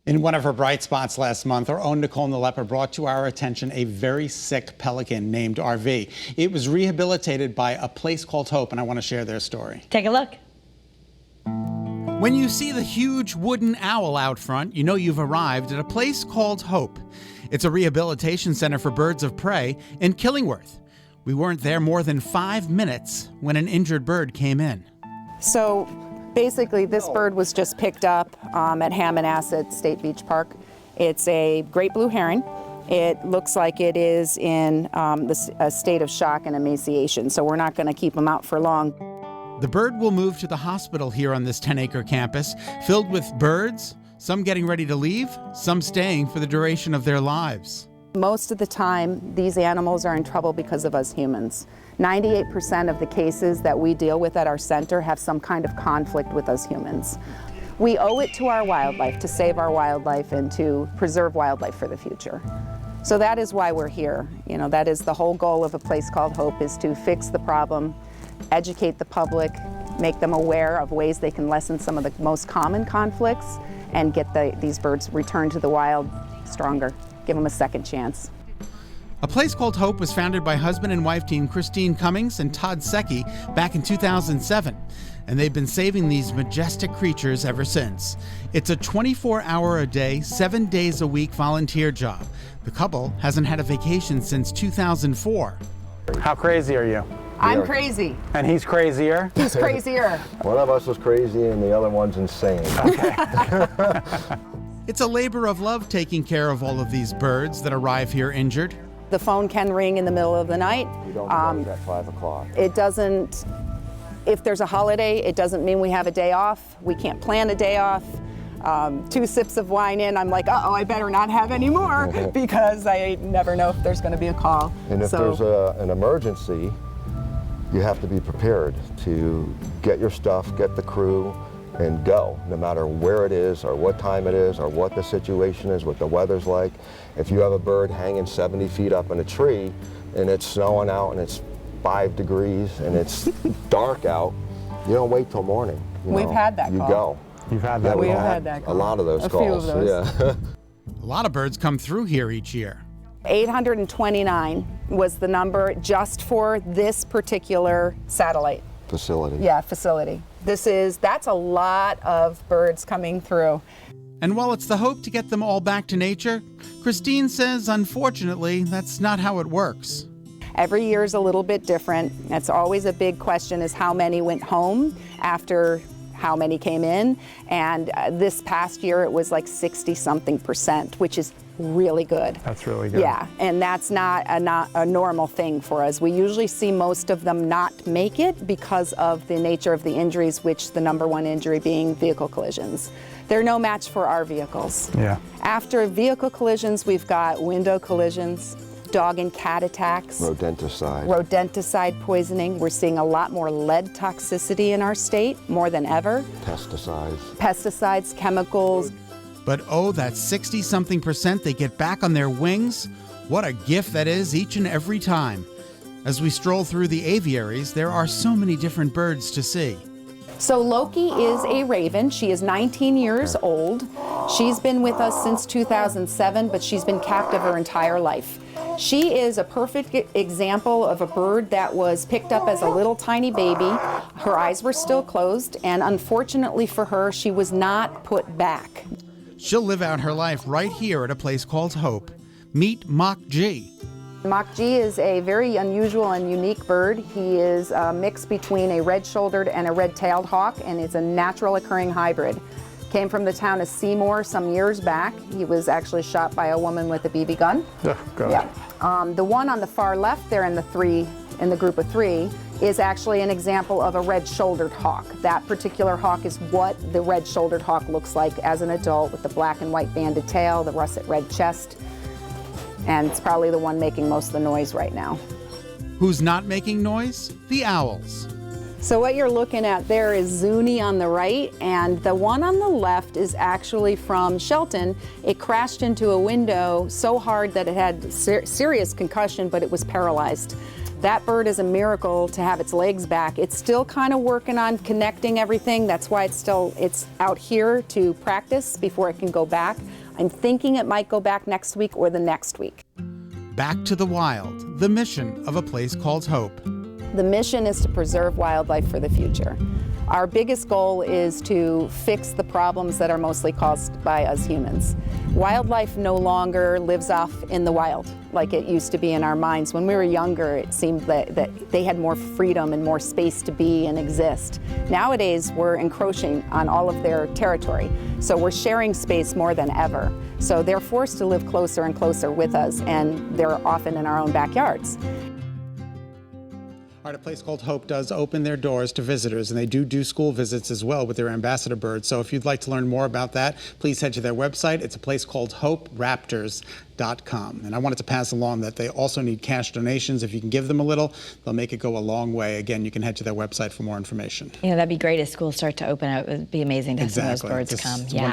In one of her bright spots last month, our own Nicole Nalepa brought to our attention a very sick pelican named RV. It was rehabilitated by a place called Hope, and I want to share their story. Take a look. When you see the huge wooden owl out front, you know you've arrived at a place called Hope. It's a rehabilitation center for birds of prey in Killingworth. We weren't there more than 5 minutes when an injured bird came in. So basically, this bird was just picked up at Hammonasset State Beach Park. It's a great blue heron. It looks like it is in a state of shock and emaciation, so we're not going to keep him out for long. The bird will move to the hospital here on this 10-acre campus, filled with birds, some getting ready to leave, some staying for the duration of their lives. Most of the time, these animals are in trouble because of us humans. 98% of the cases that we deal with at our center have some kind of conflict with us humans. We owe it to our wildlife to save our wildlife and to preserve wildlife for the future. So that is why we're here. You know, that is the whole goal of a place called Hope, is to fix the problem, educate the public, make them aware of ways they can lessen some of the most common conflicts, and get these birds returned to the wild stronger. Give them a second chance. A place called Hope was founded by husband and wife team Christine Cummings and Todd Secchi back in 2007, and they've been saving these majestic creatures ever since. It's a 24-hour-a-day, 7 days a week volunteer job. The couple hasn't had a vacation since 2004. How crazy are you? I'm crazy. And he's crazier? He's crazier. One of us is crazy and the other one's insane. It's a labor of love taking care of all of these birds that arrive here injured. The phone can ring in the middle of the night. We don't close at 5 o'clock. It doesn't, if there's a holiday, it doesn't mean we have a day off. We can't plan a day off. 2 sips of wine in, I'm like, uh-oh, I better not have any more because I never know if there's going to be a call. And if there's an emergency, you have to be prepared to get your stuff, get the crew, and go, no matter where it is or what time it is or what the situation is, what the weather's like. If you have a bird hanging 70 feet up in a tree and it's snowing out and it's 5 degrees and it's dark out, you don't wait till morning. We've had that call. You go. You've had that. We've had that call. A lot of those calls. A few of those. Yeah. A lot of birds come through here each year. 829 was the number just for this particular satellite. Facility. Yeah, facility. That's a lot of birds coming through. And while it's the hope to get them all back to nature, Christine says, unfortunately, that's not how it works. Every year is a little bit different. That's always a big question, is how many went home after how many came in. And this past year it was like 60-something%, which is really good. That's really good. Yeah, and that's not a normal thing for us. We usually see most of them not make it because of the nature of the injuries, which the #1 injury being vehicle collisions. They're no match for our vehicles. Yeah. After vehicle collisions, we've got window collisions, dog and cat attacks, rodenticide poisoning. We're seeing a lot more lead toxicity in our state, more than ever. Pesticides, chemicals. But oh, that 60-something% they get back on their wings. What a gift that is each and every time. As we stroll through the aviaries, there are so many different birds to see. So Loki is a raven. She is 19 years old. She's been with us since 2007, but she's been captive her entire life. She is a perfect example of a bird that was picked up as a little tiny baby. Her eyes were still closed, and unfortunately for her, she was not put back. She'll live out her life right here at a place called Hope. Meet Mock G. Mock G is a very unusual and unique bird. He is a mix between a red-shouldered and a red-tailed hawk, and it's a natural occurring hybrid. Came from the town of Seymour some years back. He was actually shot by a woman with a BB gun. Oh, God. Yeah. The one on the far left there in the group of 3 is actually an example of a red-shouldered hawk. That particular hawk is what the red-shouldered hawk looks like as an adult, with the black and white banded tail, the russet red chest, and it's probably the one making most of the noise right now. Who's not making noise? The owls. So what you're looking at there is Zuni on the right, and the one on the left is actually from Shelton. It crashed into a window so hard that it had serious concussion, but it was paralyzed. That bird is a miracle to have its legs back. It's still kind of working on connecting everything. That's why it's out here to practice before it can go back. I'm thinking it might go back next week or the next week. Back to the wild, the mission of A Place Called Hope. The mission is to preserve wildlife for the future. Our biggest goal is to fix the problems that are mostly caused by us humans. Wildlife no longer lives off in the wild like it used to be in our minds. When we were younger, it seemed that they had more freedom and more space to be and exist. Nowadays, we're encroaching on all of their territory, so we're sharing space more than ever. So they're forced to live closer and closer with us, and they're often in our own backyards. All right, A Place Called Hope does open their doors to visitors, and they do school visits as well with their ambassador birds. So if you'd like to learn more about that, please head to their website. It's a place called HopeRaptors.com. And I wanted to pass along that they also need cash donations. If you can give them a little, they'll make it go a long way. Again, you can head to their website for more information. Yeah, that'd be great as schools start to open up. It would be amazing to have some of those birds come. Yeah.